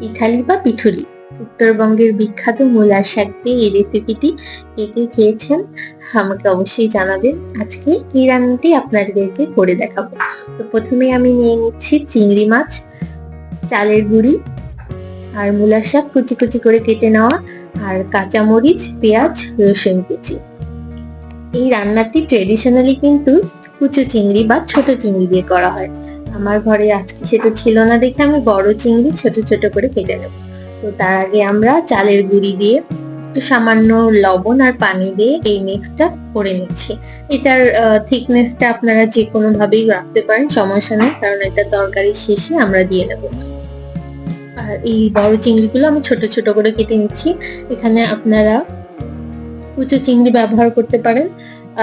ইঠালি বা পিঠুলি। উত্তরবঙ্গের বিখ্যাত মূলার শাক দিয়ে এই রেসিপিটি কে কে খেয়েছেন আমাকে অবশ্যই জানাবেন। আজকে এই রান্নাটি আপনাদেরকে করে দেখাবো। তো প্রথমে আমি নিয়ে নিচ্ছি চিংড়ি মাছ, চালের গুঁড়ি আর মূলার শাক কুচি কুচি করে কেটে নেওয়া, আর কাঁচামরিচ, পেঁয়াজ, রসুন কুচি। এই রান্নাটি ট্রেডিশনালি কিন্তু কুচো চিংড়ি বা ছোট চিংড়ি দিয়ে করা হয়। আমার ঘরে আজকে সেটা ছিল না দেখে আমি বড় চিংড়ি ছোট ছোট করে কেটে নেব। তো তার আগে আমরা চালের গুঁড়ি দিয়ে একটু সামান্য লবণ আর পানি দিয়ে এই মিক্সটা করে নিচ্ছি। এটার থিকনেসটা আপনারা যে কোনো ভাবেই রাখতে পারেন, সমস্যা নেই, কারণ এটা তরকারির শেষে আমরা দিয়ে নেব। আর এই বড় চিংড়িগুলো আমি ছোট ছোট করে কেটে নিচ্ছি। এখানে আপনারা কুচো চিংড়ি ব্যবহার করতে পারেন,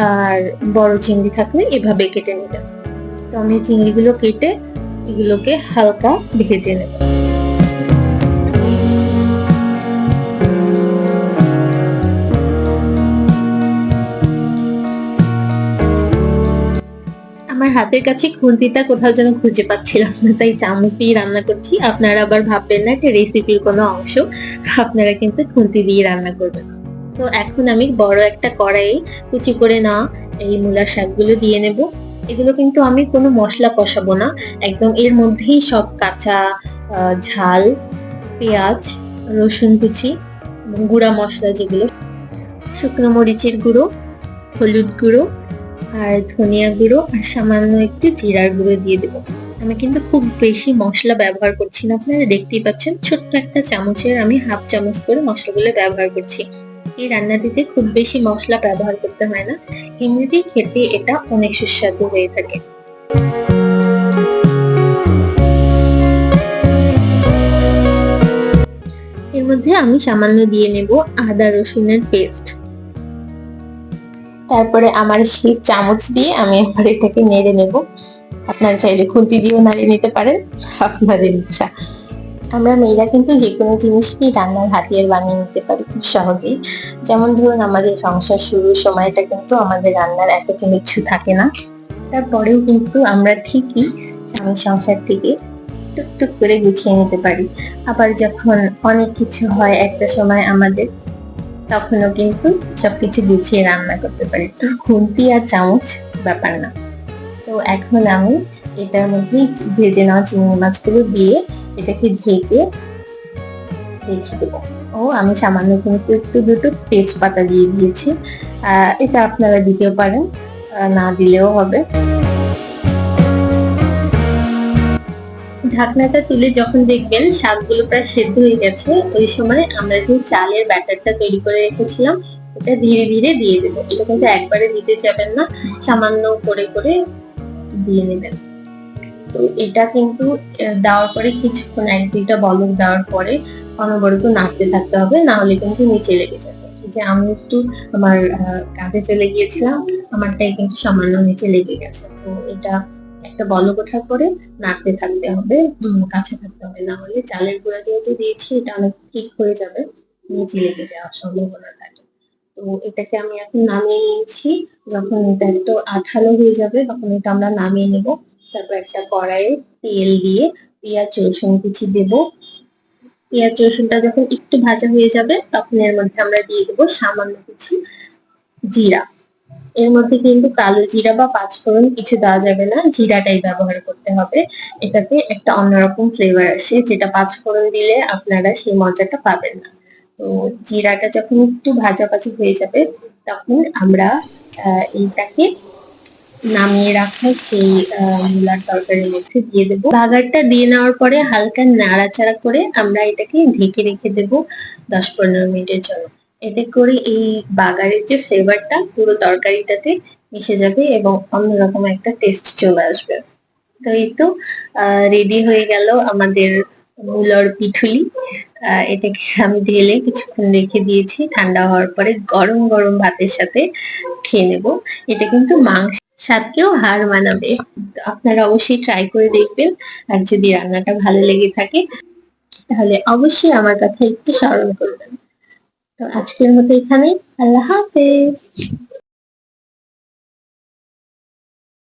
আর বড় চিংড়ি থাকলে এভাবে কেটে নেবেন। তো আমি চিংড়িগুলো কেটে এগুলোকে হালকা ভেজে নেব। আমার হাতের কাছে খুন্তিটা কোথাও যেন খুঁজে পাচ্ছিলাম না, তাই চামচ দিয়ে রান্না করছি। আপনারা আবার ভাববেন না এটা রেসিপির কোনো অংশ, আপনারা কিন্তু খুন্তি দিয়ে রান্না করবেন। তো এখন আমি বড় একটা কড়াইয়ে কুচি করে না এই মূলার শাকগুলো দিয়ে নেব। এগুলো কিন্তু আমি কোনো মশলা কষাবো না, একদম এর মধ্যেই সব কাঁচা ঝাল, পেঁয়াজ, রসুন কুচি, গুঁড়া মশলা যেগুলো, শুকনো মরিচের গুঁড়ো, হলুদ গুঁড়ো আর ধনিয়া গুঁড়ো আর সামান্য একটু জিরার গুঁড়ো দিয়ে দেবো। আমি কিন্তু খুব বেশি মশলা ব্যবহার করছি না, আপনারা দেখতেই পাচ্ছেন ছোট্ট একটা চামচের আমি হাফ চামচ করে মশলাগুলো ব্যবহার করছি। এই রান্নাটিতে খুব বেশি মশলা ব্যবহার করতে হয় না, এমনিতেই খেতে এটা অনেক সুস্বাদু হয়ে থাকে। এর মধ্যে আমি সামান্য দিয়ে নেব আদা রসুনের পেস্ট। তারপরে আমার সেই চামচ দিয়ে আমি এবার এটাকে নেড়ে নেব। আপনারা চাইলে খুন্তি দিয়েও নাড়িয়ে নিতে পারেন, আপনাদের ইচ্ছা। আমরা মেয়েরা কিন্তু যে কোনো জিনিসই রান্নার হাতিয়ার বানিয়ে নিতে পারি খুব সহজেই। যেমন ধরুন আমাদের সংসার শুরুর সময়টা কিন্তু আমাদের রান্নার এতটা কিছু থাকে না, তারপরেও কিন্তু আমরা ঠিকই স্বামীর সংসার থেকে টুকটুক করে গুছিয়ে নিতে পারি। আবার যখন অনেক কিছু হয় একটা সময় আমাদের, তখনও কিন্তু সবকিছু গুছিয়ে রান্না করতে পারি। তো খুন্তি আর চামচ ব্যাপার না। তো এখন আমি এটার মধ্যে ভেজে নেওয়া চিংড়ি মাছগুলো দিয়ে এটাকে ঢেকে রেখে দেবো। ও আমি সামান্য কিন্তু একটু দুটো তেজপাতা দিয়ে দিয়েছি, এটা আপনারা দিতেও পারেন, না দিলেও হবে। ঢাকনাটা তুলে যখন দেখবেন শাকগুলো প্রায় সেদ্ধ হয়ে গেছে, ওই সময় আমরা যে চালের ব্যাটারটা তৈরি করে রেখেছিলাম এটা ধীরে ধীরে দিয়ে দেবো। এটা কিন্তু একবারে দিতে যাবেন না, সামান্য করে করে দিয়ে নেবেন। তো এটা কিন্তু দেওয়ার পরে কিছুক্ষণ এক দুইটা বলক দেওয়ার পরে অনবরত নাড়তে থাকতে হবে, না হলে কিন্তু নিচে লেগে যাবে। যে আমি একটু আমার কাজে চলে গিয়েছিলাম, আমারটাই কিন্তু সামান্য নিচে লেগে গেছে। তো এটা একটা বলক ওঠার পরে নাড়তে থাকতে হবে, কাছে থাকতে হবে, না হলে চালের গুঁড়া যেহেতু দিয়েছি এটা অনেক ঠিক হয়ে যাবে, নিচে লেগে যাওয়ার সম্ভাবনা থাকে। তো এটাকে আমি এখন নামিয়ে নিয়েছি। যখন এটা একটু আঠালো হয়ে যাবে তখন এটা আমরা নামিয়ে নেব। তারপর একটা কড়াইয়ে তেল দিয়ে পেঁয়াজ রসুন কুচি দেব। পেঁয়াজ রসুনটা যখন একটু ভাজা হয়ে যাবে তখন এর মধ্যে আমরা দিয়ে দেবো সামান্য কিছু জিরা। এর মধ্যে কিন্তু কালো জিরা বা পাঁচফোড়ন কিছু দেওয়া যাবে না, জিরাটাই ব্যবহার করতে হবে। এটাতে একটা অন্যরকম ফ্লেভার আসে, যেটা পাঁচফোড়ন দিলে আপনারা সেই মজাটা পাবেন না। তো জিরাটা যখন একটু ভাজা ভাজি হয়ে যাবে তখন আমরা এইটাকে নামিয়ে রাখা সেই মূলার তরকারির মধ্যে দিয়ে দেবো। বাগারটা দিয়ে নেওয়ার পরে হালকা নাড়াচাড়া করে আমরা এটাকে ঢেকে রেখে দেব 10-15 মিনিটের জন্য। এতে করে এই বাগারের যে ফ্লেভারটা পুরো তরকারিটাতে মিশে যাবে এবং অন্যরকম একটা টেস্ট চলে আসবে। তো এই তো রেডি হয়ে গেল আমাদের মূলার পিঠুলি। এটাকে আমি ঢেলে কিছুক্ষণ রেখে দিয়েছি, ঠান্ডা হওয়ার পরে গরম গরম ভাতের সাথে খেয়ে নেব। এটা কিন্তু মাংস স্বাদকেও হার মানাবে। আপনারা অবশ্যই ট্রাই করে দেখবেন, আর যদি রান্নাটা ভালো লেগে থাকে তাহলে অবশ্যই আমার কথা একটু স্মরণ করবেন। তো আজকের মতো এখানেই, আল্লাহ হাফেজ।